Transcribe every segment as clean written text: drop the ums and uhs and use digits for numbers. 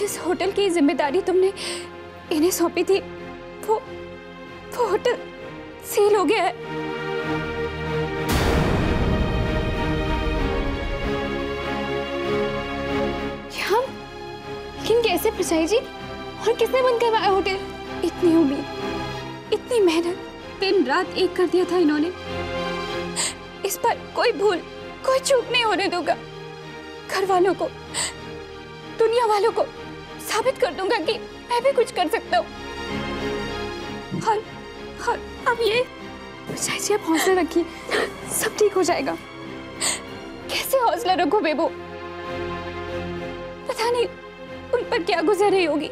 जिस होटल की जिम्मेदारी तुमने इन्हें सौंपी थी वो होटल सील हो गया है। हम लेकिन कैसे परछाई जी, और किसने बंद करवाया होटल? इतनी उम्मीद, इतनी मेहनत, दिन रात एक कर दिया था इन्होंने। इस पर कोई भूल, कोई चूक नहीं होने दूंगा। घर वालों को, दुनिया वालों को साबित कर दूंगा कि मैं भी कुछ कर सकता हूँ। और अब ये परछाई जी, आप हौसला रखिए, सब ठीक हो जाएगा। कैसे हौसला रखूं बेबो? पता नहीं उन पर क्या गुजर रही होगी।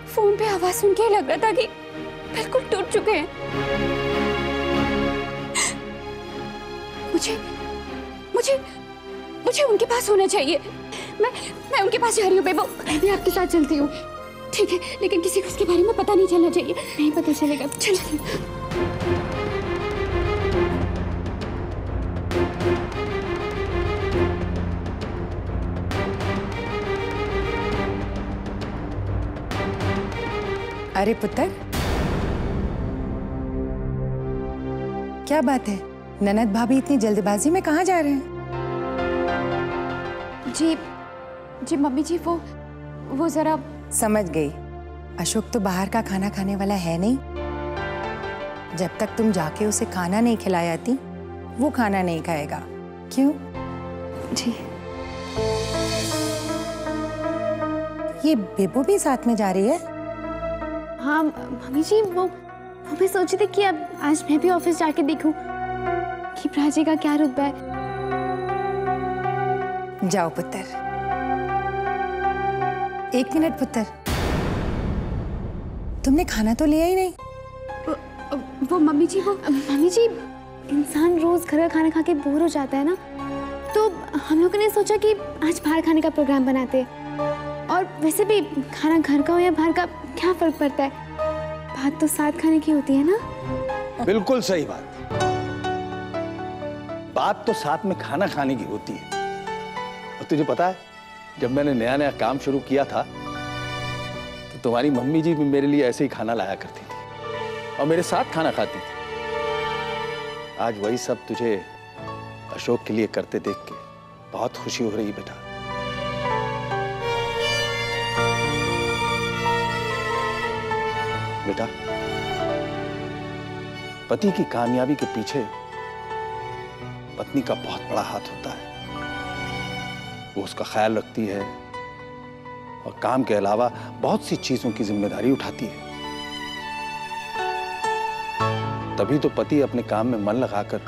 फोन पे आवाज सुन के लग रहा था कि बिल्कुल टूट चुके हैं। मुझे उनके पास होना चाहिए। मैं उनके पास जा रही हूँ बेबो। मैं भी आपके साथ चलती हूँ। ठीक है, लेकिन किसी को उसके बारे में पता नहीं चलना चाहिए। नहीं पता चलेगा। चलिए। अरे पुत्र, क्या बात है? ननद भाभी इतनी जल्दबाजी में कहाँ जा रहे हैं? जी मम्मी जी, वो जरा। समझ गई। अशोक तो बाहर का खाना खाने वाला है नहीं। जब तक तुम जाके उसे खाना नहीं खिलाया आती, वो खाना नहीं खाएगा। क्यों? जी। ये बेबो भी साथ में जा रही है? हाँ मम्मी जी, वो मैं सोची थी कि अब आज मैं भी ऑफिस जाके देखूं कि प्राची का क्या रुतबा है। जाओ पुत्र। एक मिनट पुत्र, तुमने खाना तो लिया ही नहीं। वो मम्मी जी, इंसान रोज घर का खाना खा के बोर हो जाता है ना, तो हम लोगों ने सोचा कि आज बाहर खाने का प्रोग्राम बनाते हैं। और वैसे भी खाना घर का हो या बाहर का क्या फर्क पड़ता है, बात तो साथ खाने की होती है ना। बिल्कुल सही बात तो साथ में खाना खाने की होती है। और तुझे पता है, जब मैंने नया नया काम शुरू किया था तो तुम्हारी मम्मी जी भी मेरे लिए ऐसे ही खाना लाया करती थी और मेरे साथ खाना खाती थी। आज वही सब तुझे अशोक के लिए करते देख के बहुत खुशी हो रही बेटा। बेटा, पति की कामयाबी के पीछे पत्नी का बहुत बड़ा हाथ होता है। वो उसका ख्याल रखती है और काम के अलावा बहुत सी चीजों की जिम्मेदारी उठाती है। तभी तो पति अपने काम में मन लगाकर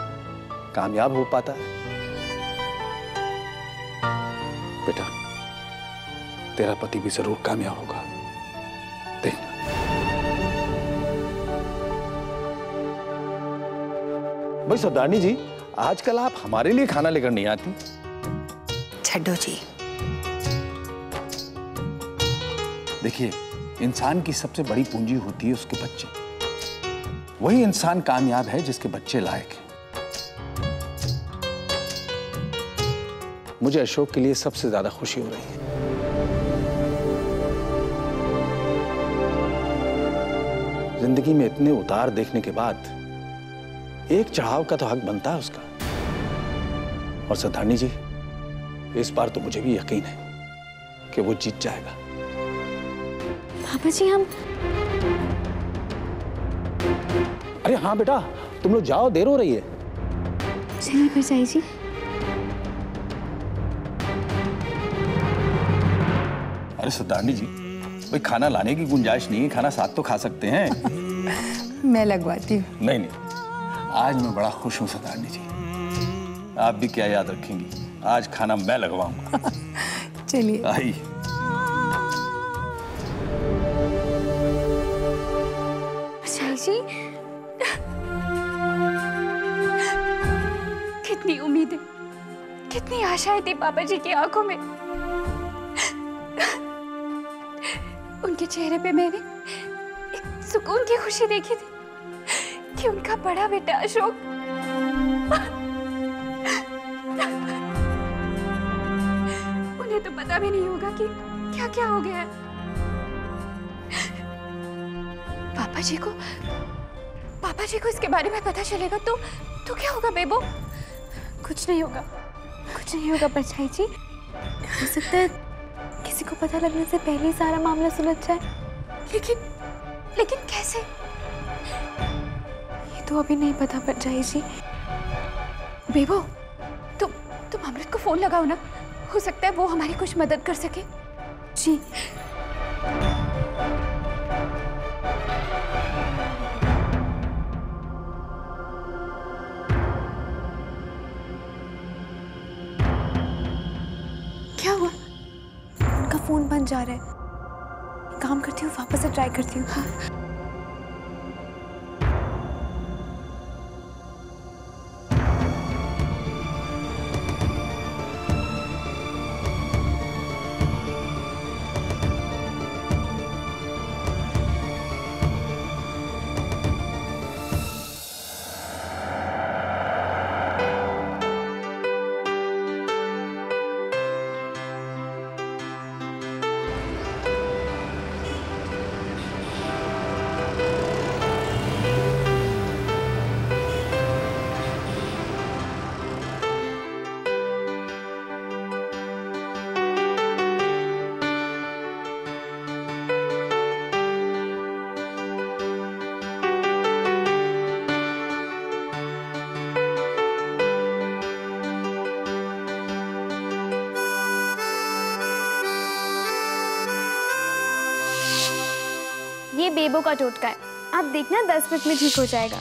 कामयाब हो पाता है। बेटा, तेरा पति भी जरूर कामयाब होगा, देखना। भाई सरदारनी जी, आजकल आप हमारे लिए खाना लेकर नहीं आती। छड्डो जी। देखिए, इंसान की सबसे बड़ी पूंजी होती है उसके बच्चे। वही इंसान कामयाब है जिसके बच्चे लायक हैं। मुझे अशोक के लिए सबसे ज्यादा खुशी हो रही है। जिंदगी में इतने उतार देखने के बाद एक चढ़ाव का तो हक बनता है उसका। और सरदारनी जी, इस बार तो मुझे भी यकीन है कि वो जीत जाएगा। पापा जी, हम। अरे हाँ बेटा, तुम लोग जाओ, देर हो रही है। चलिए परछाई जी। अरे सरदारनी जी, भाई खाना लाने की गुंजाइश नहीं है, खाना साथ तो खा सकते हैं। मैं लगवाती हूँ। नहीं, आज मैं बड़ा खुश हूँ सरदारनी जी। आप भी क्या याद रखेंगी, आज खाना मैं लगवाऊंगा। चलिए। आई। परछाई जी, कितनी उम्मीदें, कितनी आशाएं थी पापा जी की आंखों में। उनके चेहरे पे मैंने एक सुकून की खुशी देखी थी कि उनका बड़ा बेटा अशोक उन्हें तो पता पता भी नहीं होगा कि क्या क्या हो गया है। पापा जी को इसके बारे में पता चलेगा तो क्या होगा बेबो? कुछ नहीं होगा परछाई जी। हो सकता है किसी को पता लगने से पहले ही सारा मामला सुलझ जाए। लेकिन कैसे? ये तो अभी नहीं पता परछाई जी। बेबो तुम अमृत को फोन लगाओ ना, हो सकता है वो हमारी कुछ मदद कर सके। जी। क्या हुआ? उनका फोन बंद जा रहा है। काम करती हूँ, वापस से ट्राई करती हूँ। हाँ। ये बेबो का टोटका है, आप देखना 10 मिनट में ठीक हो जाएगा।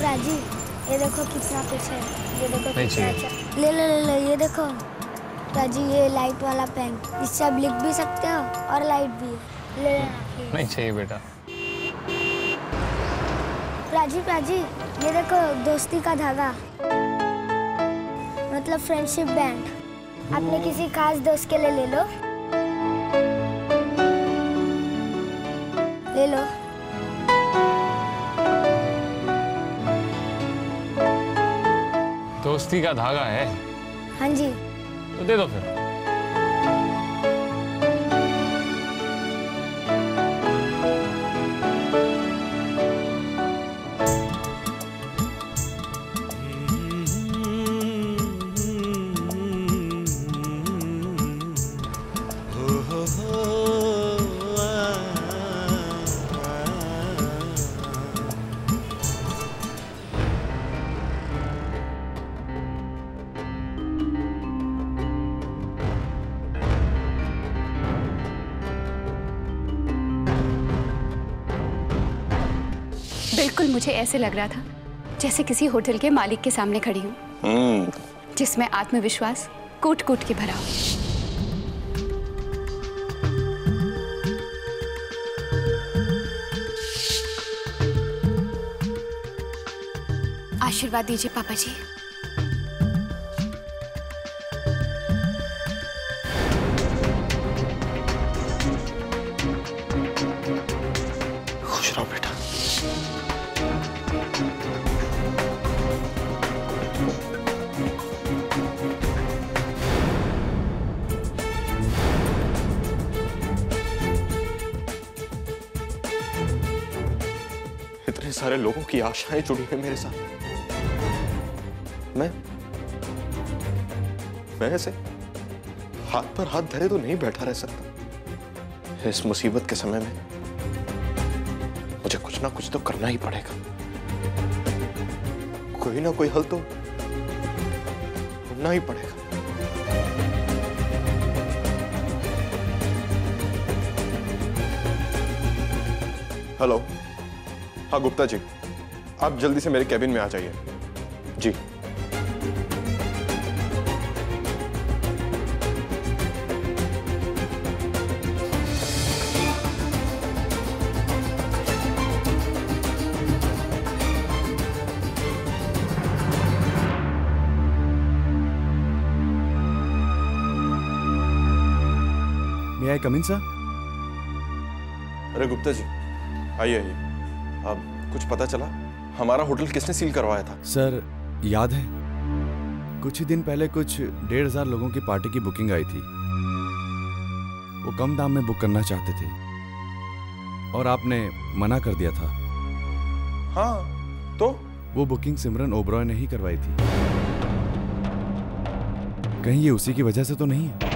राजी, ये देखो कितना कुछ है। ये देखो नहीं कितना अच्छा। ले लो ले लो, ये देखो राजी, ये लाइट वाला पेन, इससे आप लिख भी सकते हो और लाइट भी है। ले लेना। नहीं चाहिए बेटा। राजी, ये देखो दोस्ती का धागा, मतलब फ्रेंडशिप बैंड। अपने किसी खास दोस्त के लिए ले लो। ले लो। दोस्ती का धागा है? हाँ जी। तो दे दो फिर। बिल्कुल मुझे ऐसे लग रहा था जैसे किसी होटल के मालिक के सामने खड़ी हूँ, जिसमें आत्मविश्वास कूट कूट के भरा हो। आशीर्वाद दीजिए पापा जी। खुश रहो बेटा। इतने सारे लोगों की आशाएं जुड़ी हैं मेरे साथ। मैं ऐसे हाथ पर हाथ धरे तो नहीं बैठा रह सकता। इस मुसीबत के समय में मुझे कुछ ना कुछ तो करना ही पड़ेगा। कोई ना कोई हल तो ढूंढना ही पड़ेगा। हेलो, हाँ गुप्ता जी, आप जल्दी से मेरे कैबिन में आ जाइए। जी। आई कम इन सर? अरे गुप्ता जी, आइए आइए। अब कुछ पता चला हमारा होटल किसने सील करवाया था? सर याद है, कुछ ही दिन पहले कुछ 1,500 लोगों की पार्टी की बुकिंग आई थी। वो कम दाम में बुक करना चाहते थे और आपने मना कर दिया था। हाँ तो? वो बुकिंग सिमरन ओबरॉय ने ही करवाई थी। कहीं ये उसी की वजह से तो नहीं है?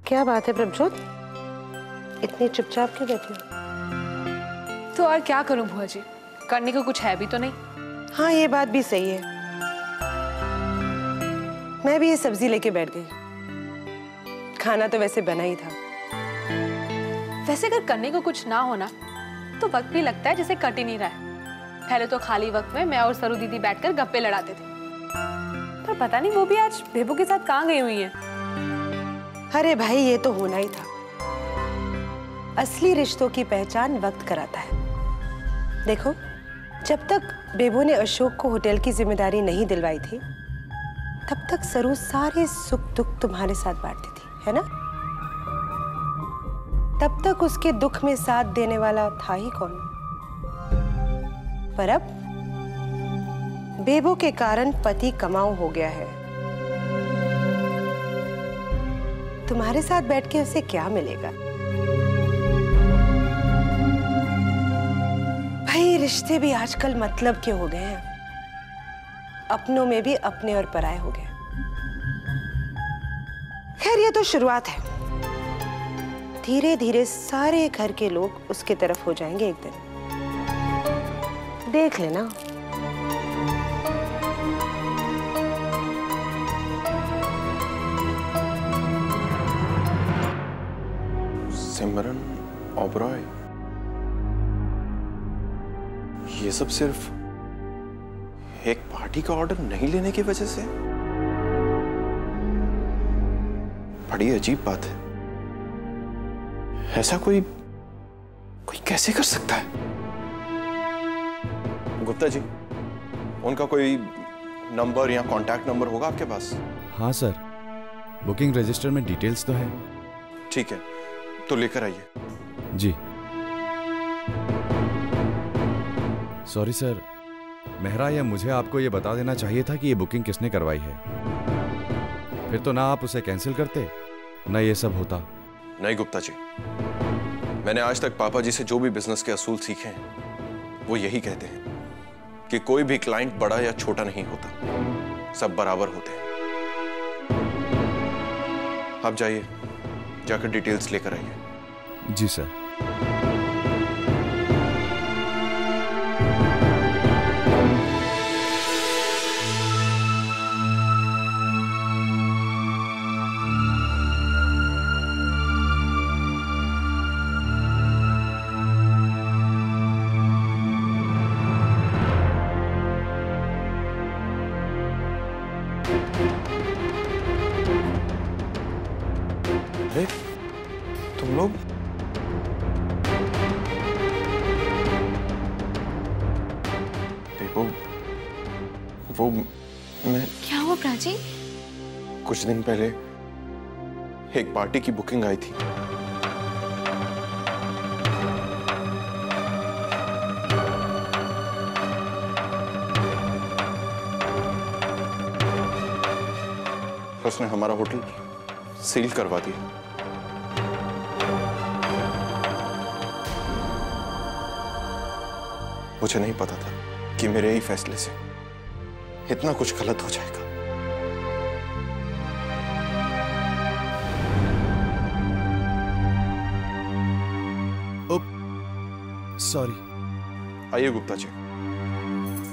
क्या बात है प्रभजोत, इतनी चुपचाप क्यों बैठी हो? तो और क्या करूं बुआ जी, करने को कुछ है भी तो नहीं। हाँ ये बात भी सही है, मैं भी ये सब्जी लेके बैठ गई। खाना तो वैसे बना ही था। वैसे अगर करने को कुछ ना होना तो वक्त भी लगता है जैसे कट ही नहीं रहा है। पहले तो खाली वक्त में मैं और सरू दीदी बैठकर गप्पे लड़ाते थे, पर पता नहीं वो भी आज बेबू के साथ कहाँ गई हुई है। अरे भाई ये तो होना ही था, असली रिश्तों की पहचान वक्त कराता है। देखो, जब तक बेबू ने अशोक को होटल की जिम्मेदारी नहीं दिलवाई थी तब तक सरू सारे सुख दुख तुम्हारे साथ बांटती थी, है ना? तब तक उसके दुख में साथ देने वाला था ही कौन? पर अब बेबू के कारण पति कमाऊ हो गया है। तुम्हारे साथ बैठ के उसे क्या मिलेगा? भाई रिश्ते भी आजकल मतलब के हो गए हैं, अपनों में भी अपने और पराये हो गए। खैर ये तो शुरुआत है, धीरे धीरे सारे घर के लोग उसके तरफ हो जाएंगे एक दिन, देख लेना। सिमरन ओबरॉय, ये सब सिर्फ एक पार्टी का ऑर्डर नहीं लेने की वजह से? बड़ी अजीब बात है। ऐसा कोई कैसे कर सकता है? गुप्ता जी, उनका कोई नंबर या कांटेक्ट नंबर होगा आपके पास? हाँ सर, बुकिंग रजिस्टर में डिटेल्स तो है। ठीक है, तो लेकर आइए। जी। सॉरी सर, मेहरा या मुझे आपको ये बता देना चाहिए था कि ये बुकिंग किसने करवाई है। फिर तो ना आप उसे कैंसिल करते, ना ये सब होता। नहीं गुप्ता जी, मैंने आज तक पापा जी से जो भी बिजनेस के असूल सीखे हैं वो यही कहते हैं कि कोई भी क्लाइंट बड़ा या छोटा नहीं होता, सब बराबर होते हैं। आप जाइए, जाकर डिटेल्स लेकर आइए। जी सर। अरे तुम लोग देखो, वो मैं क्या हुआ प्राची? कुछ दिन पहले एक पार्टी की बुकिंग आई थी। उसने हमारा होटल सील करवा दिया। मुझे नहीं पता था कि मेरे ही फैसले से इतना कुछ गलत हो जाएगा। सॉरी। आइए गुप्ता जी,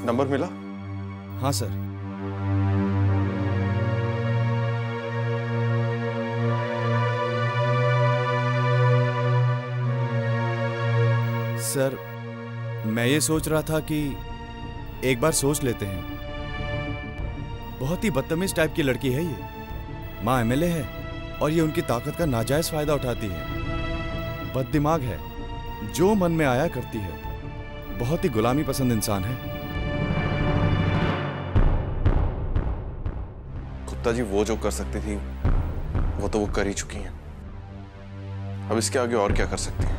नंबर मिला? हाँ सर। सर, मैं ये सोच रहा था कि एक बार सोच लेते हैं। बहुत ही बदतमीज टाइप की लड़की है ये। माँ एमएलए है और ये उनकी ताकत का नाजायज फायदा उठाती है। बददिमाग है। जो मन में आया करती है। बहुत ही गुलामी पसंद इंसान है। गुप्ता जी, वो जो कर सकती थी वो तो वो कर ही चुकी हैं। अब इसके आगे और क्या कर सकती हैं?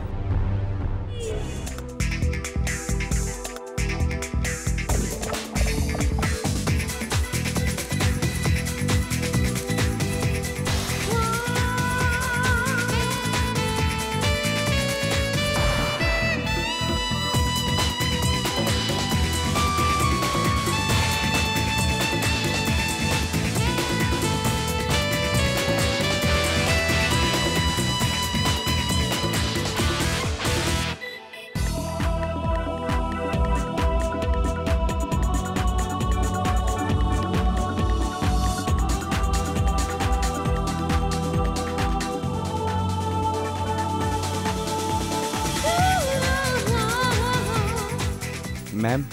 मैम,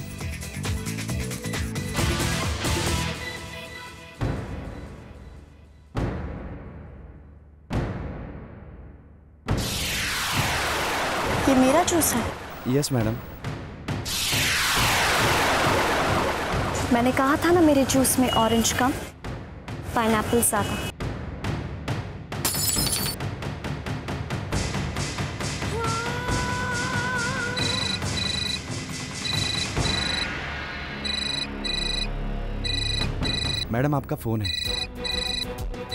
ये मेरा जूस है? Yes madam. मैंने कहा था ना मेरे जूस में ऑरेंज कम, पाइनएप्पल ज्यादा। मैडम, आपका फोन है।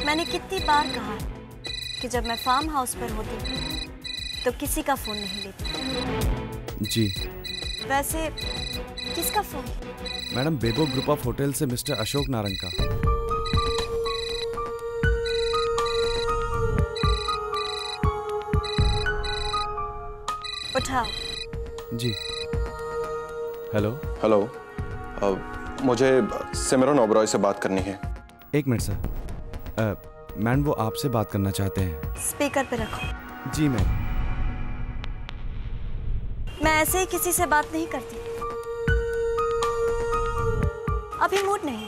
मैंने कितनी बार कहा कि जब मैं फार्म हाउस पर होती तो किसी का फोन नहीं लेती। जी वैसे किसका phone? Madam, Bebo group of hotel से मिस्टर अशोक नारंग का। उठाओ। जी। हेलो। हेलो, मुझे सिमरन ओबरॉय से बात करनी है। एक मिनट सर। मैम, वो आपसे बात करना चाहते हैं। स्पीकर पे रखो। जी मैम। मैं ऐसे ही किसी से बात नहीं करती। अभी मूड नहीं।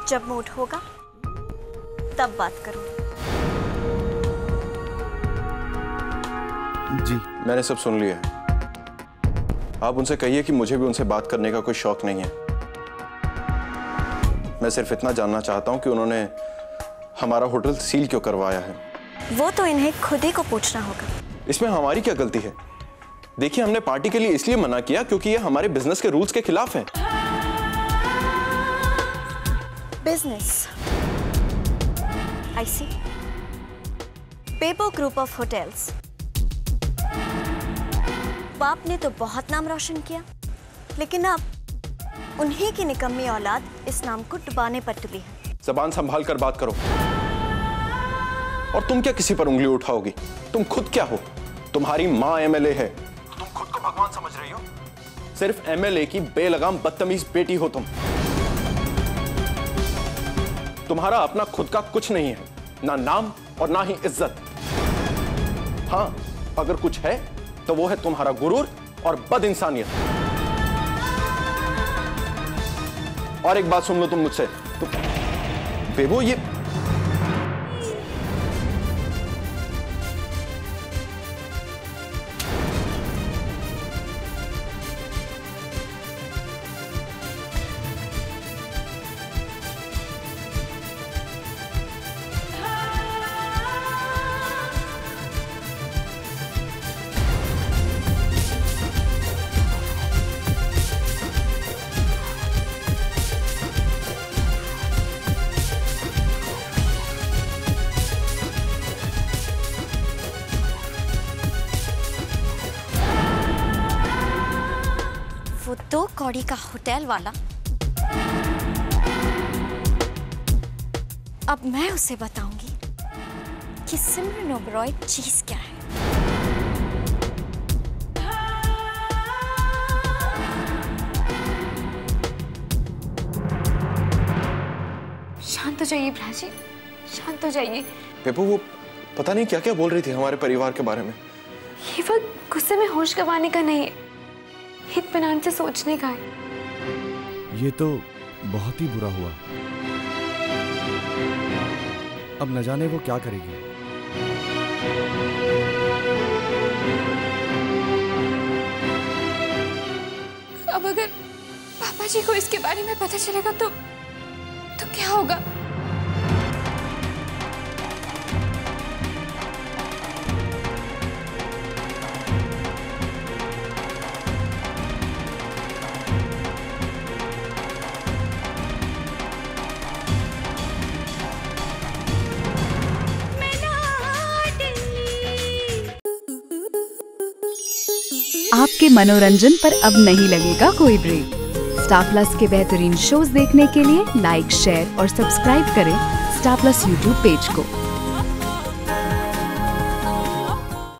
जब मूड होगा तब बात करूं। जी, मैंने सब सुन लिया है। आप उनसे कहिए कि मुझे भी उनसे बात करने का कोई शौक नहीं है। मैं सिर्फ इतना जानना चाहता हूं कि उन्होंने हमारा होटल सील क्यों करवाया है। वो तो इन्हें खुद ही को पूछना होगा। इसमें हमारी क्या गलती है? देखिए, हमने पार्टी के लिए इसलिए मना किया क्योंकि ये हमारे बिजनेस के रूल्स के खिलाफ है। Business, I see. Bebo group of hotels. बाप ने तो बहुत नाम रोशन किया, लेकिन अब उन्हीं की निकम्मी औलाद इस नाम को डुबाने पर तुली है। ज़बान संभाल कर बात करो। और तुम क्या किसी पर उंगली उठाओगी? तुम खुद क्या हो? तुम्हारी माँ एमएलए है। तुम खुद को भगवान समझ रही हो? सिर्फ एमएलए की बेलगाम बदतमीज बेटी हो तुम। तुम्हारा अपना खुद का कुछ नहीं है, ना नाम और ना ही इज्जत। हाँ, अगर कुछ है तो वो है तुम्हारा गुरूर और बदइंसानियत। और एक बात सुन लो तुम मुझसे, बेबो, ये वो 2 कौड़ी का होटल वाला, अब मैं उसे बताऊंगी कि सिमरन ओबरॉय चीज क्या है। शांत हो जाइए प्राची, शांत हो जाइए। बेबो, वो पता नहीं क्या क्या बोल रही थी हमारे परिवार के बारे में। ये वक्त गुस्से में होश गंवाने का नहीं है, इत्मीनान से सोचने का है। ये तो बहुत ही बुरा हुआ। अब न जाने वो क्या करेगी। जी को इसके बारे में पता चलेगा तो क्या होगा? आपके मनोरंजन पर अब नहीं लगेगा कोई ब्रेक। स्टार प्लस के बेहतरीन शोज देखने के लिए लाइक, शेयर और सब्सक्राइब करें स्टार प्लस यूट्यूब पेज को।